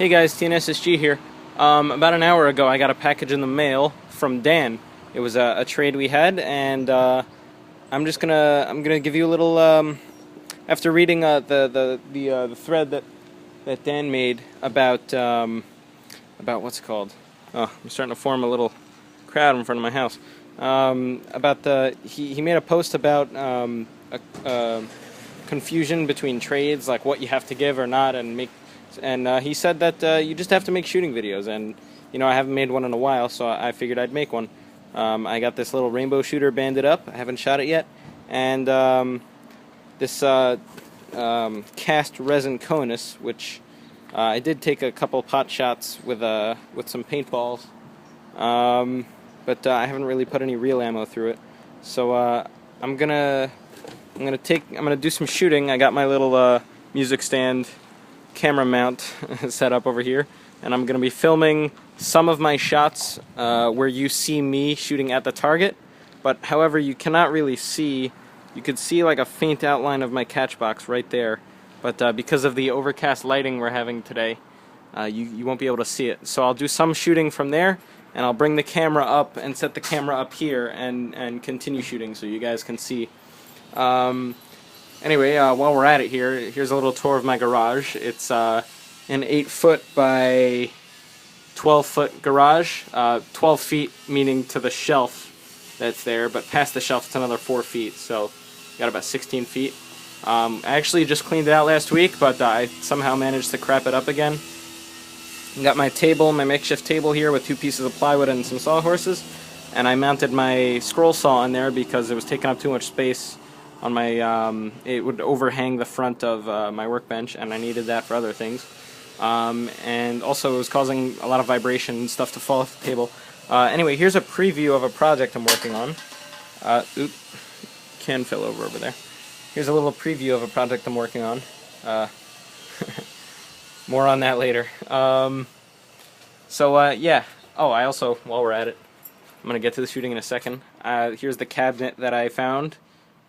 Hey guys, TNSSG here. About an hour ago I got a package in the mail from Dan. It was a trade we had, and I'm gonna give you a little after reading the thread that Dan made about what's it called. Oh, I'm starting to form a little crowd in front of my house. He made a post about confusion between trades, like what you have to give or not, and he said that you just have to make shooting videos, and I haven't made one in a while, so I figured I'd make one. I got this little rainbow shooter banded up. I haven't shot it yet, and this cast resin conus, which I did take a couple pot shots with some paintballs, but I haven't really put any real ammo through it. So I'm gonna do some shooting. I got my little music stand camera mount set up over here, and I'm gonna be filming some of my shots where you see me shooting at the target, but however you cannot really see. You could see like a faint outline of my catch box right there, but because of the overcast lighting we're having today, you won't be able to see it. So I'll do some shooting from there, and I'll bring the camera up and set the camera up here and continue shooting so you guys can see. Anyway, while we're at it here, here's a little tour of my garage. It's an 8-foot by 12-foot garage. 12 feet meaning to the shelf that's there, but past the shelf it's another 4 feet, so got about 16 feet. I actually just cleaned it out last week, but I somehow managed to crap it up again. Got my table, my makeshift table here with 2 pieces of plywood and some sawhorses, and I mounted my scroll saw in there because it was taking up too much space on my, it would overhang the front of my workbench, and I needed that for other things. And also it was causing a lot of vibration and stuff to fall off the table. Anyway, here's a preview of a project I'm working on. Can fell over there. Here's a little preview of a project I'm working on. More on that later. Yeah. Oh, I also, while we're at it, I'm going to get to the shooting in a second. Here's the cabinet that I found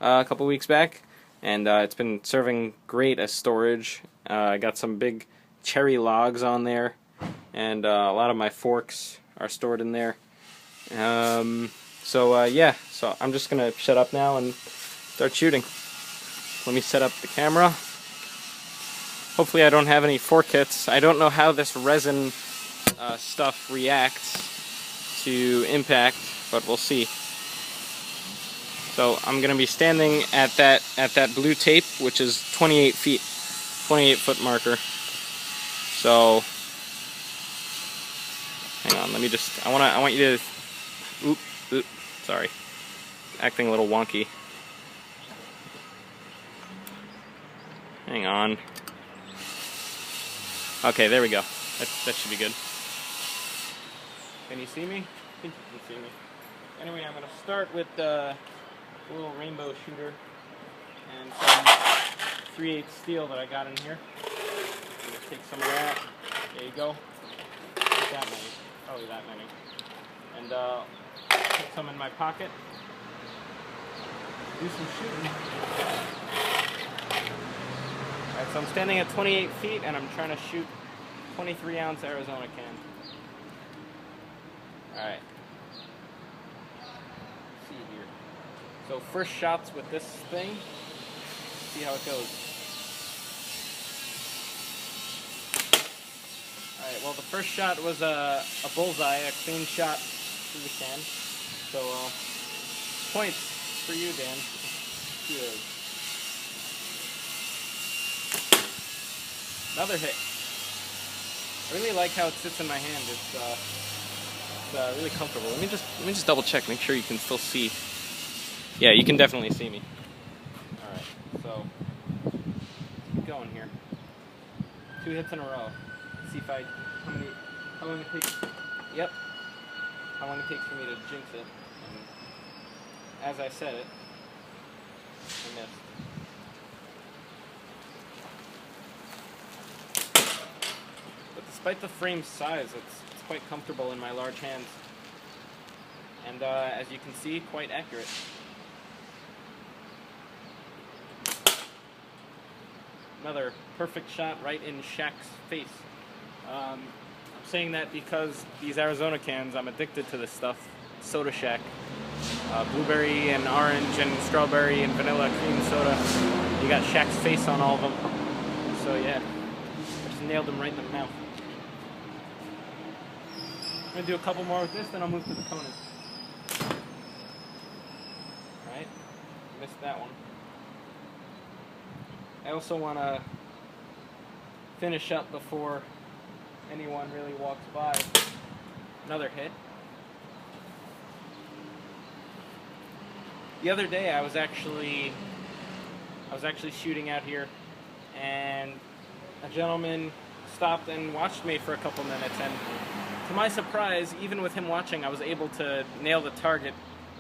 a couple weeks back, and it's been serving great as storage. I got some big cherry logs on there, and a lot of my forks are stored in there. Yeah, so I'm just going to shut up now and start shooting. Let me set up the camera. Hopefully I don't have any fork hits. I don't know how this resin stuff reacts to impact, but we'll see. So I'm going to be standing at that blue tape, which is 28 feet, 28-foot marker. So hang on, let me just. I want you to. Oop, sorry, acting a little wonky. Hang on. Okay, there we go. That should be good. Can you see me? I think you can see me. Anyway, I'm going to start with the little rainbow shooter and some 3/8 steel that I got in here. I'm going to take some of that. There you go. Not that many. Probably that many. And put some in my pocket. Do some shooting. Alright, so I'm standing at 28 feet and I'm trying to shoot 23-ounce Arizona can. Alright. See here. So first shots with this thing. See how it goes. Alright, well the first shot was a bullseye, a clean shot through the can. So points for you, Dan. Good. Another hit. I really like how it sits in my hand. It's really comfortable. Let me just double check, make sure you can still see. Yeah, you can definitely see me. All right, so keep going here. 2 hits in a row. Let's see if how long it takes. Yep. How long it takes for me to jinx it. And as I said it, I missed. Despite the frame's size, it's quite comfortable in my large hands, and as you can see, quite accurate. Another perfect shot right in Shaq's face. I'm saying that because these Arizona cans, I'm addicted to this stuff. Soda Shack. Blueberry and orange and strawberry and vanilla cream soda. You got Shaq's face on all of them. So yeah, I just nailed them right in the mouth. I'm gonna do a couple more with this, then I'll move to the Conas. Alright, missed that one. I also want to finish up before anyone really walks by. Another hit. The other day I was actually shooting out here, and a gentleman stopped and watched me for a couple minutes, and to my surprise, even with him watching, I was able to nail the target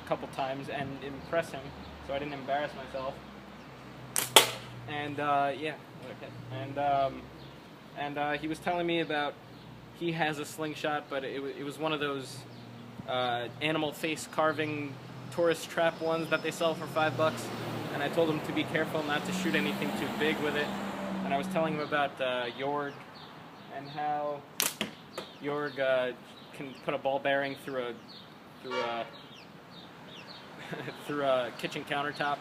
a couple times and impress him, so I didn't embarrass myself. And yeah, and he was telling me about, he has a slingshot, but it was one of those animal face carving tourist trap ones that they sell for $5, and I told him to be careful not to shoot anything too big with it. And I was telling him about Jorg and how Jorg can put a ball bearing through a through a kitchen countertop,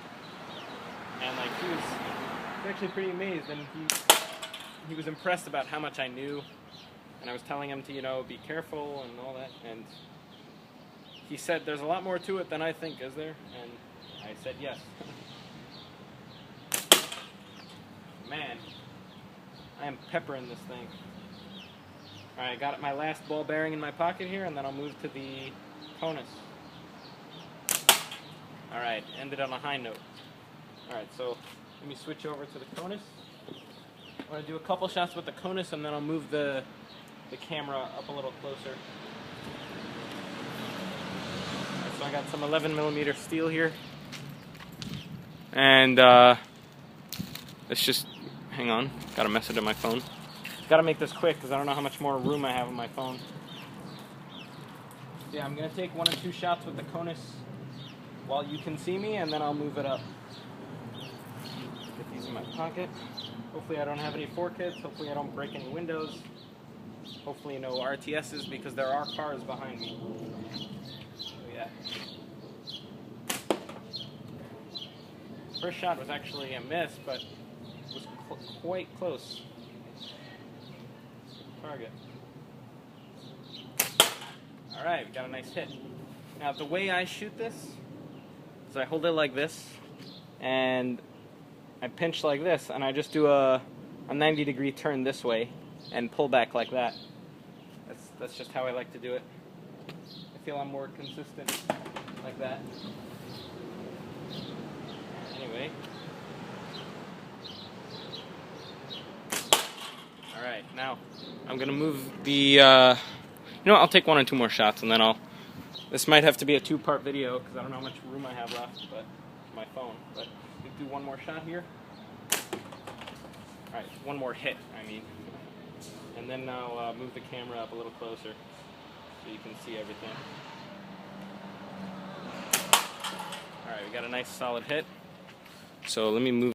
and like he was actually pretty amazed, and he was impressed about how much I knew, and I was telling him to, you know, be careful and all that, and he said, "There's a lot more to it than I think, is there?" And I said, "Yes." Man, I am peppering this thing. Alright, I got my last ball bearing in my pocket here, and then I'll move to the Conas. Alright, ended on a high note. Alright, so let me switch over to the Conas. I'm going to do a couple shots with the Conas, and then I'll move the camera up a little closer. So I got some 11mm steel here, and it's just, hang on, got a message on my phone. Gotta make this quick because I don't know how much more room I have on my phone. Yeah, I'm gonna take 1 or 2 shots with the Conas while you can see me, and then I'll move it up. Get these in my pocket. Hopefully I don't have any 4Kids, hopefully I don't break any windows. Hopefully no RTSs, because there are cars behind me. So yeah. First shot was actually a miss, but it was quite close. Target. Alright, we got a nice hit. Now the way I shoot this is I hold it like this, and I pinch like this, and I just do a 90-degree turn this way and pull back like that. That's just how I like to do it. I feel I'm more consistent like that. Anyway. Alright, now I'm going to move the, you know what, I'll take 1 or 2 more shots, and then this might have to be a 2-part video because I don't know how much room I have left, but my phone. But we'll do 1 more shot here. Alright, 1 more hit, I mean. And then I'll move the camera up a little closer so you can see everything. Alright, we got a nice solid hit. So let me move